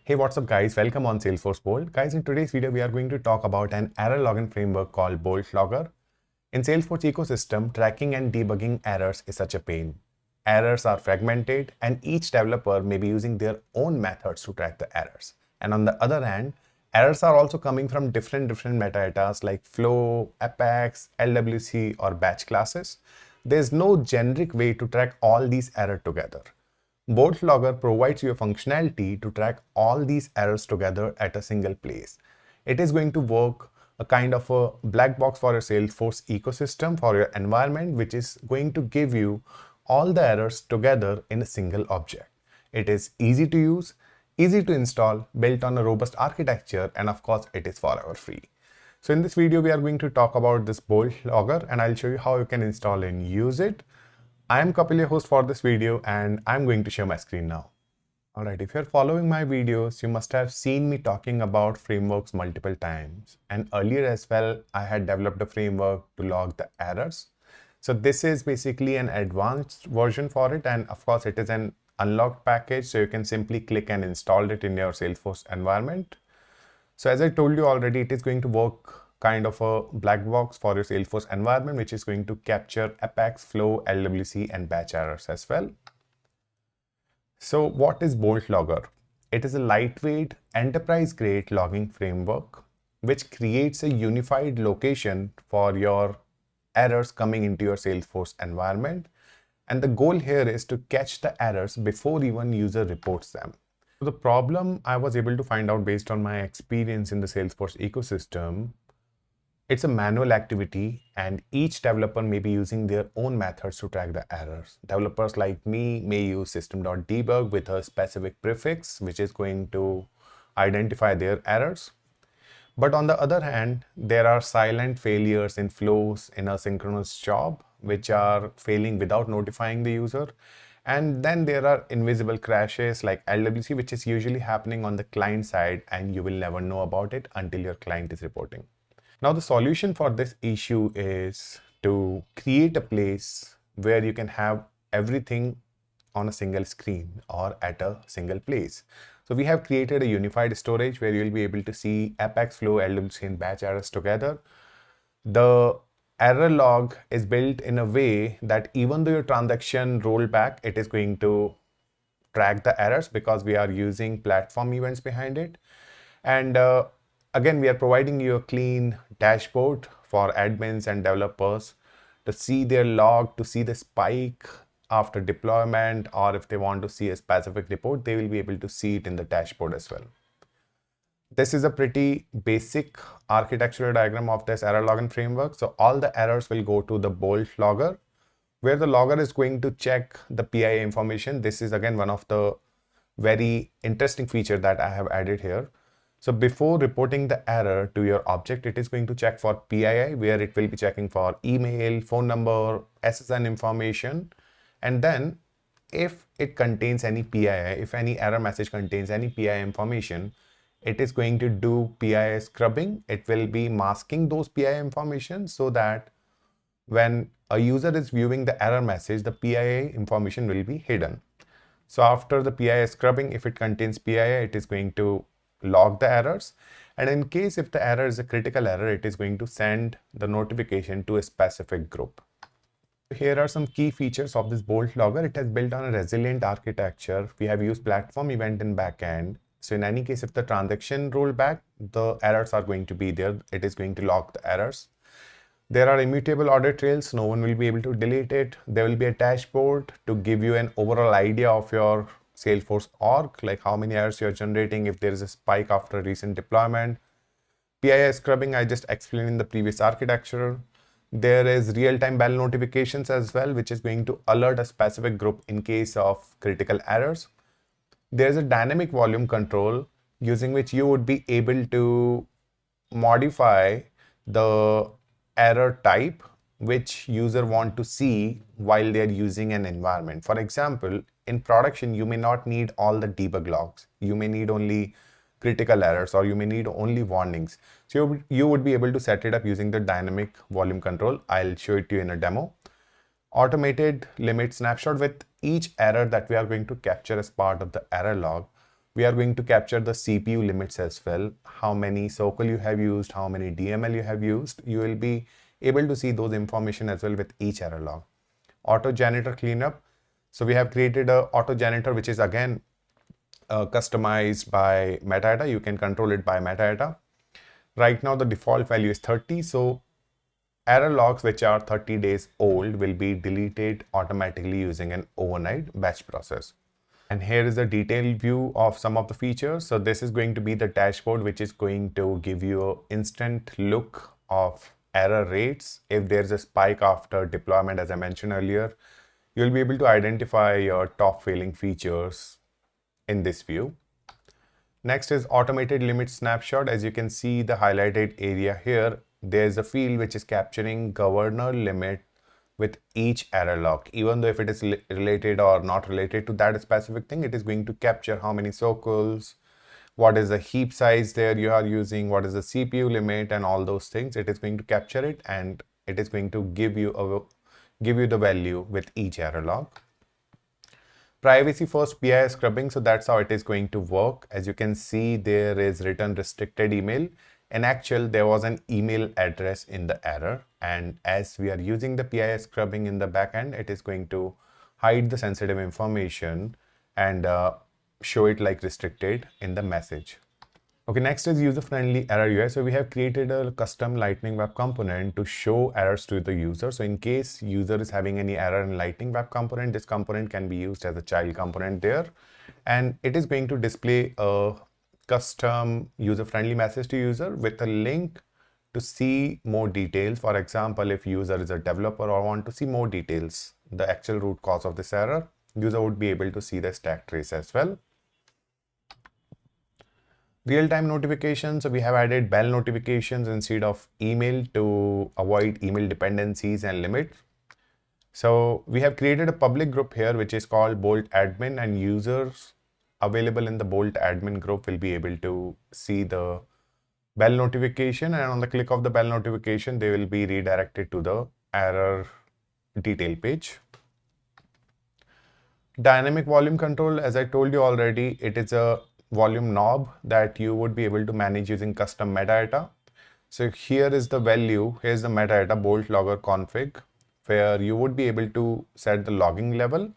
Hey, what's up guys? Welcome on Salesforce Bolt. Guys, in today's video, we are going to talk about an error logging framework called Bolt Logger. In Salesforce ecosystem, tracking and debugging errors is such a pain. Errors are fragmented and each developer may be using their own methods to track the errors. And on the other hand, errors are also coming from different metadatas like flow, Apex, LWC or batch classes. There's no generic way to track all these errors together. Bolt Logger provides you a functionality to track all these errors together at a single place. It is going to work a kind of a black box for your Salesforce ecosystem for your environment, which is going to give you all the errors together in a single object. It is easy to use, easy to install, built on a robust architecture, and of course, it is forever free. So in this video, we are going to talk about this Bolt Logger and I'll show you how you can install and use it. I am Kapil, your host for this video, and I'm going to share my screen now. Alright, if you're following my videos, you must have seen me talking about frameworks multiple times. And earlier as well, I had developed a framework to log the errors. So this is basically an advanced version for it. And of course, it is an unlocked package. So you can simply click and install it in your Salesforce environment. So as I told you already, it is going to work kind of a black box for your Salesforce environment, which is going to capture Apex, Flow, LWC, and batch errors as well. So what is Bolt Logger? It is a lightweight, enterprise-grade logging framework, which creates a unified location for your errors coming into your Salesforce environment. And the goal here is to catch the errors before even user reports them. So the problem I was able to find out based on my experience in the Salesforce ecosystem, it's a manual activity and each developer may be using their own methods to track the errors. Developers like me may use system.debug with a specific prefix, which is going to identify their errors. But on the other hand, there are silent failures in flows in a synchronous job, which are failing without notifying the user. And then there are invisible crashes like LWC, which is usually happening on the client side and you will never know about it until your client is reporting. Now, the solution for this issue is to create a place where you can have everything on a single screen or at a single place. So we have created a unified storage where you'll be able to see Apex, Flow, LWC, and batch errors together. The error log is built in a way that even though your transaction roll back, it is going to track the errors because we are using platform events behind it. And again, we are providing you a clean dashboard for admins and developers to see their log, to see the spike after deployment, or if they want to see a specific report, they will be able to see it in the dashboard as well. This is a pretty basic architectural diagram of this error logging framework. So all the errors will go to the Bolt Logger, where the logger is going to check the PII information. This is again one of the very interesting feature that I have added here. So before reporting the error to your object, it is going to check for PII, where it will be checking for email, phone number, SSN information. And then if it contains any PII, if any error message contains any PII information, it is going to do PII scrubbing. It will be masking those PII information so that when a user is viewing the error message, the PII information will be hidden. So after the PII scrubbing, if it contains PII, it is going to log the errors. And in case if the error is a critical error, it is going to send the notification to a specific group. Here are some key features of this Bolt Logger. It has built on a resilient architecture. We have used platform event in backend. So in any case, if the transaction roll back, the errors are going to be there. It is going to log the errors. There are immutable audit trails. No one will be able to delete it. There will be a dashboard to give you an overall idea of your Salesforce org, like how many errors you're generating, if there is a spike after recent deployment. PII scrubbing, I just explained in the previous architecture. There is real-time bell notifications as well, which is going to alert a specific group in case of critical errors. There's a dynamic volume control using which you would be able to modify the error type which user want to see while they're using an environment. For example, in production, you may not need all the debug logs. You may need only critical errors or you may need only warnings. So you would be able to set it up using the dynamic volume control. I'll show it to you in a demo. Automated limit snapshot with each error that we are going to capture as part of the error log. We are going to capture the CPU limits as well, how many circle you have used, how many DML you have used. You will be able to see those information as well with each error log. Auto janitor cleanup. So we have created a auto janitor, which is again customized by metadata. You can control it by metadata. Right now the default value is 30. So error logs which are 30 days old will be deleted automatically using an overnight batch process. And here is a detailed view of some of the features. So this is going to be the dashboard, which is going to give you an instant look of error rates. If there's a spike after deployment, as I mentioned earlier, you'll be able to identify your top failing features in this view. Next is automated limit snapshot. As you can see the highlighted area here, there's a field which is capturing governor limit with each error log. Even though if it is related or not related to that specific thing, it is going to capture how many circles, what is the heap size there you are using, what is the CPU limit, and all those things. It is going to capture it, and it is going to give you the value with each error log. Privacy first PII scrubbing. So that's how it is going to work. As you can see, there is return restricted email. In actual, there was an email address in the error, and as we are using the PII scrubbing in the backend, it is going to hide the sensitive information and show it like restricted in the message. Okay, next is user-friendly error UI. So we have created a custom Lightning Web component to show errors to the user. So in case user is having any error in Lightning Web component, this component can be used as a child component there, and it is going to display a custom user-friendly message to user with a link to see more details. For example, if user is a developer or want to see more details, the actual root cause of this error, user would be able to see the stack trace as well. Real-time notifications. So we have added bell notifications instead of email to avoid email dependencies and limits. So we have created a public group here, which is called Bolt Admin, and users available in the Bolt admin group will be able to see the bell notification, and on the click of the bell notification, they will be redirected to the error detail page. Dynamic volume control, as I told you already, it is a volume knob that you would be able to manage using custom metadata. So here is the value, here's the metadata Bolt logger config, where you would be able to set the logging level.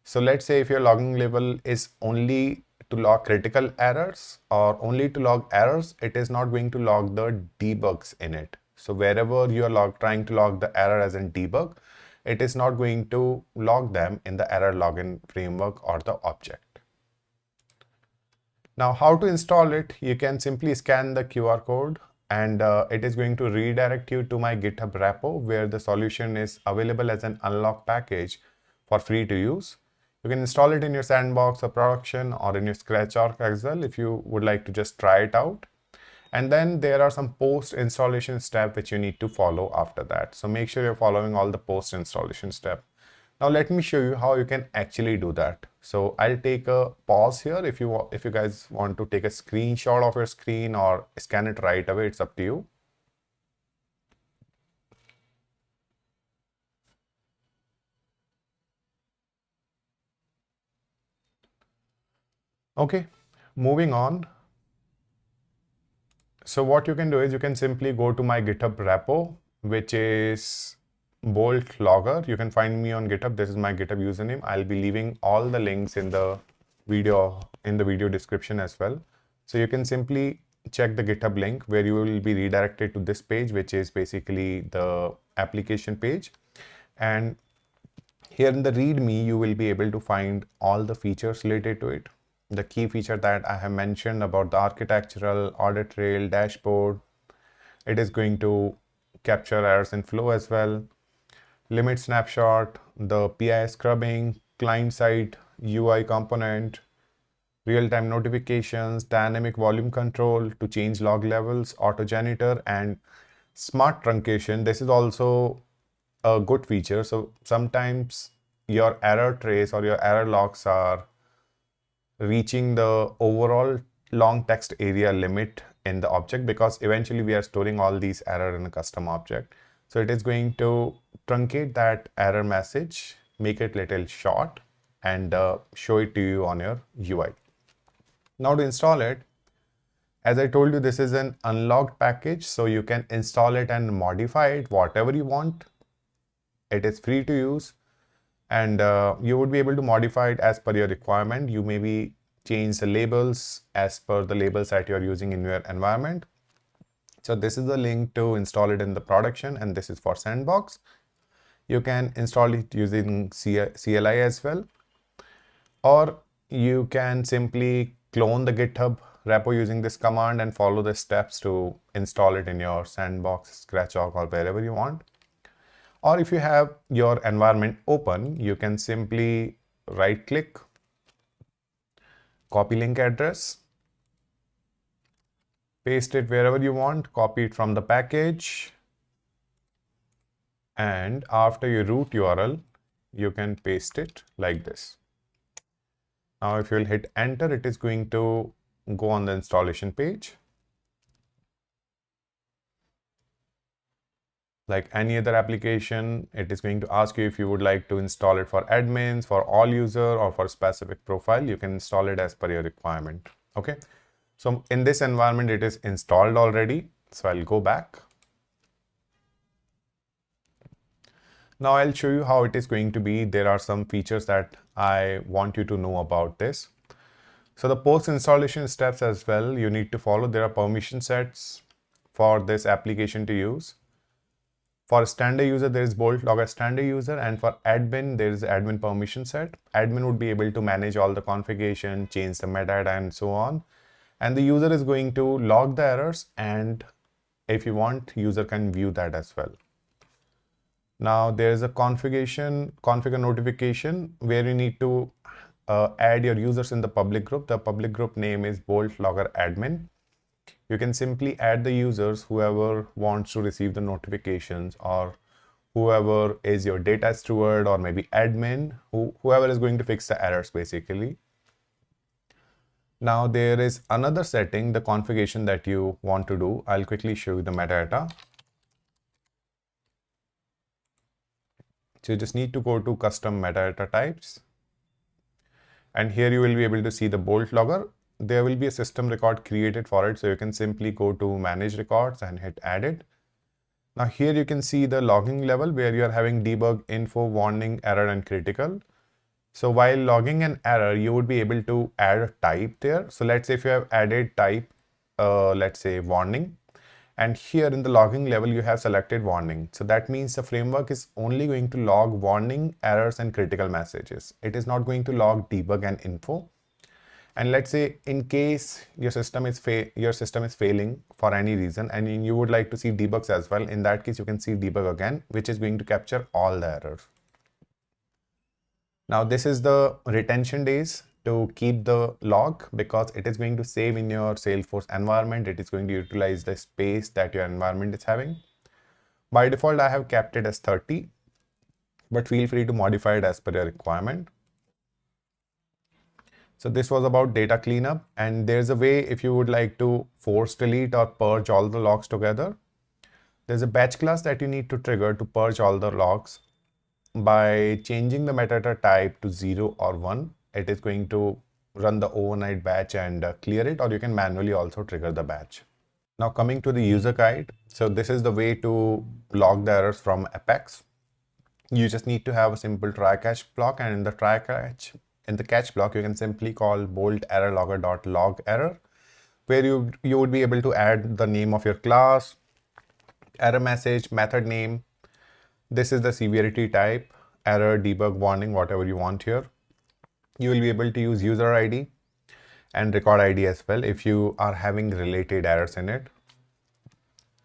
So let's say if your logging level is only to log critical errors or only to log errors, it is not going to log the debugs in it. So wherever you are trying to log the error as in debug, it is not going to log them in the error login framework or the object. Now, how to install it? You can simply scan the QR code, and it is going to redirect you to my GitHub repo, where the solution is available as an unlock package for free to use. You can install it in your sandbox or production or in your scratch org as well if you would like to just try it out. And then there are some post installation steps which you need to follow after that. So make sure you're following all the post installation steps. Now let me show you how you can actually do that. So I'll take a pause here. If you guys want to take a screenshot of your screen or scan it right away, it's up to you. Okay, moving on. So what you can do is you can simply go to my GitHub repo, which is Bolt Logger. You can find me on GitHub. This is my GitHub username. I'll be leaving all the links in the video description as well. So you can simply check the GitHub link where you will be redirected to this page, which is basically the application page. And here in the README, you will be able to find all the features related to it. The key feature that I have mentioned about the architectural, audit trail, dashboard. It is going to capture errors in flow as well. Limit snapshot, the PII scrubbing, client-side UI component, real-time notifications, dynamic volume control to change log levels, auto janitor, and smart truncation. This is also a good feature. So sometimes your error trace or your error logs are reaching the overall long text area limit in the object, because eventually we are storing all these error in a custom object. So it is going to truncate that error message, make it little short, and show it to you on your UI. Now to install it, as I told you, this is an unlocked package, so you can install it and modify it whatever you want. It is free to use, and you would be able to modify it as per your requirement. You maybe change the labels as per the labels that you're using in your environment. So this is the link to install it in the production, and this is for sandbox. You can install it using CLI as well, or you can simply clone the GitHub repo using this command and follow the steps to install it in your sandbox, Scratchog, or wherever you want. Or if you have your environment open, you can simply right click, copy link address, paste it wherever you want, copy it from the package, and after your root URL, you can paste it like this. Now, if you'll hit enter, it is going to go on the installation page. Like any other application, it is going to ask you if you would like to install it for admins, for all user, or for specific profile. You can install it as per your requirement. Okay. So in this environment, it is installed already. So I'll go back. Now I'll show you how it is going to be. There are some features that I want you to know about this. So the post installation steps as well, you need to follow. There are permission sets for this application to use. For standard user, there is Bolt Logger standard user, and for admin, there is admin permission set. Admin would be able to manage all the configuration, change the metadata, and so on. And the user is going to log the errors, and if you want, user can view that as well. Now there is a configure notification where you need to add your users in the public group. The public group name is Bolt Logger admin. You can simply add the users, whoever wants to receive the notifications, or whoever is your data steward, or maybe admin, whoever is going to fix the errors basically. Now there is another setting, the configuration that you want to do. I'll quickly show you the metadata. So you just need to go to custom metadata types. And here you will be able to see the Bolt Logger. There will be a system record created for it. So you can simply go to manage records and hit add it. Now here you can see the logging level where you are having debug, info, warning, error, and critical. So while logging an error, you would be able to add a type there. So let's say if you have added type, let's say warning, and here in the logging level, you have selected warning. So that means the framework is only going to log warning, errors, and critical messages. It is not going to log debug and info. And let's say in case your system is failing for any reason, and you would like to see debugs as well, in that case, you can see debug again, which is going to capture all the errors. Now this is the retention days to keep the log, because it is going to save in your Salesforce environment. It is going to utilize the space that your environment is having. By default, I have kept it as 30, but feel free to modify it as per your requirement. So this was about data cleanup, and there's a way if you would like to force delete or purge all the logs together. There's a batch class that you need to trigger to purge all the logs. By changing the metadata type to 0 or 1, it is going to run the overnight batch and clear it, or you can manually also trigger the batch. Now coming to the user guide. So this is the way to log the errors from Apex. You just need to have a simple try catch block, and in the catch block, you can simply call bolt error logger.log error, where you would be able to add the name of your class, error message, method name. This is the severity type, error, debug, warning, whatever you want here. You will be able to use user ID and record ID as well if you are having related errors in it.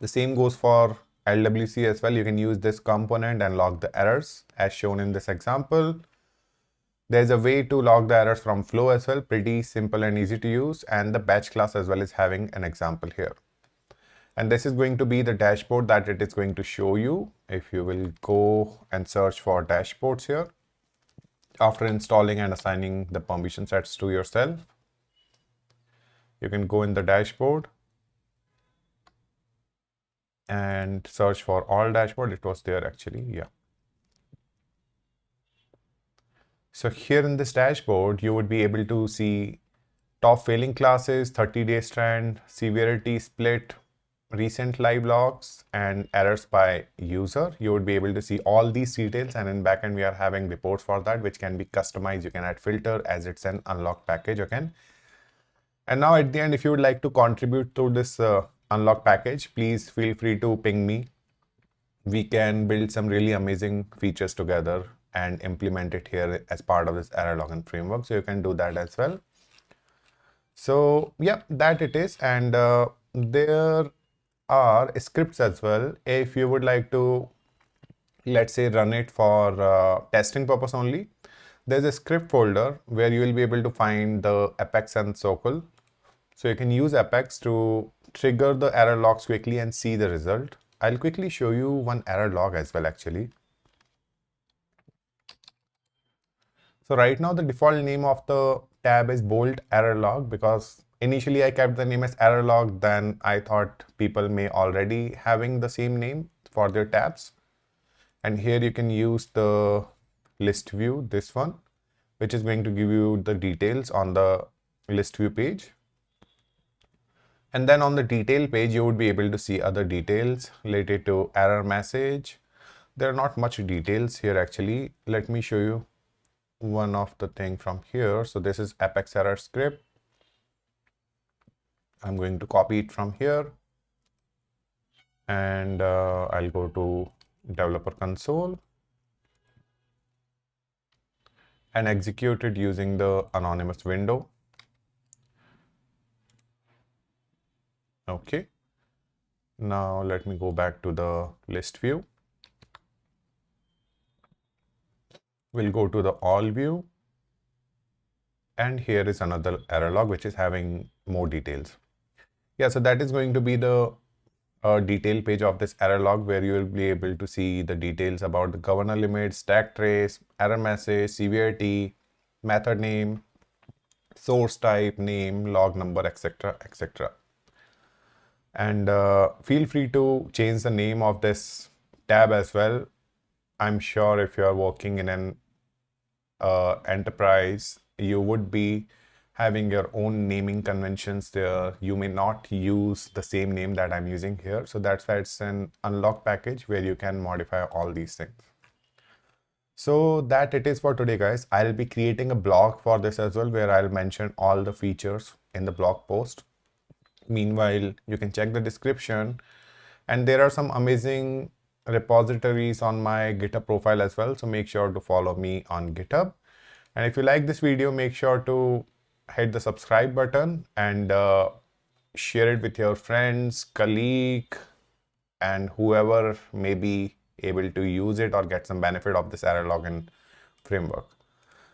The same goes for LWC as well. You can use this component and log the errors as shown in this example. There's a way to log the errors from flow as well, pretty simple and easy to use, and the batch class as well is having an example here. And this is going to be the dashboard that it is going to show you. If you will go and search for dashboards here, after installing and assigning the permission sets to yourself, you can go in the dashboard and search for all dashboard. It was there actually, yeah. So here in this dashboard, you would be able to see top failing classes, 30-day strand, severity split, recent live logs, and errors by user. You would be able to see all these details, and in backend we are having reports for that which can be customized. You can add filter as it's an unlocked package again. And now at the end, if you would like to contribute to this unlock package, please feel free to ping me. We can build some really amazing features together and implement it here as part of this error login framework. So you can do that as well. So yeah, that it is. And there are scripts as well. If you would like to, let's say, run it for testing purpose only, there's a script folder where you will be able to find the Apex and Sokal. So you can use Apex to trigger the error logs quickly and see the result. I'll quickly show you one error log as well actually. So right now the default name of the tab is bolt error log because initially I kept the name as error log, then I thought people may already having the same name for their tabs. And here you can use the list view, this one, which is going to give you the details on the list view page. And then on the detail page, you would be able to see other details related to error message. There are not much details here actually. Let me show you one of the thing from here. So this is Apex error script. I'm going to copy it from here. And I'll go to developer console and execute it using the anonymous window. Okay. Now let me go back to the list view. We'll go to the all view. And here is another error log, which is having more details. Yeah, so that is going to be the detail page of this error log where you will be able to see the details about the governor limit, stack trace, error message, severity, method name, source type, name, log number, etc., etc. And feel free to change the name of this tab as well. I'm sure if you are working in an enterprise, you would be having your own naming conventions there. You may not use the same name that I'm using here. So that's why it's an unlock package where you can modify all these things. So that it is for today, guys. I'll be creating a blog for this as well, where I'll mention all the features in the blog post. Meanwhile, you can check the description, and there are some amazing repositories on my GitHub profile as well. So make sure to follow me on GitHub. And if you like this video, make sure to hit the subscribe button and share it with your friends, colleague, and whoever may be able to use it or get some benefit of this error login framework.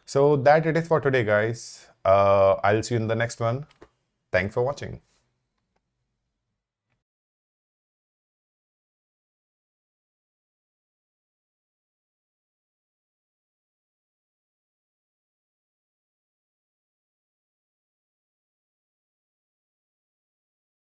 So that it is for today, guys. I'll see you in the next one. Thanks for watching.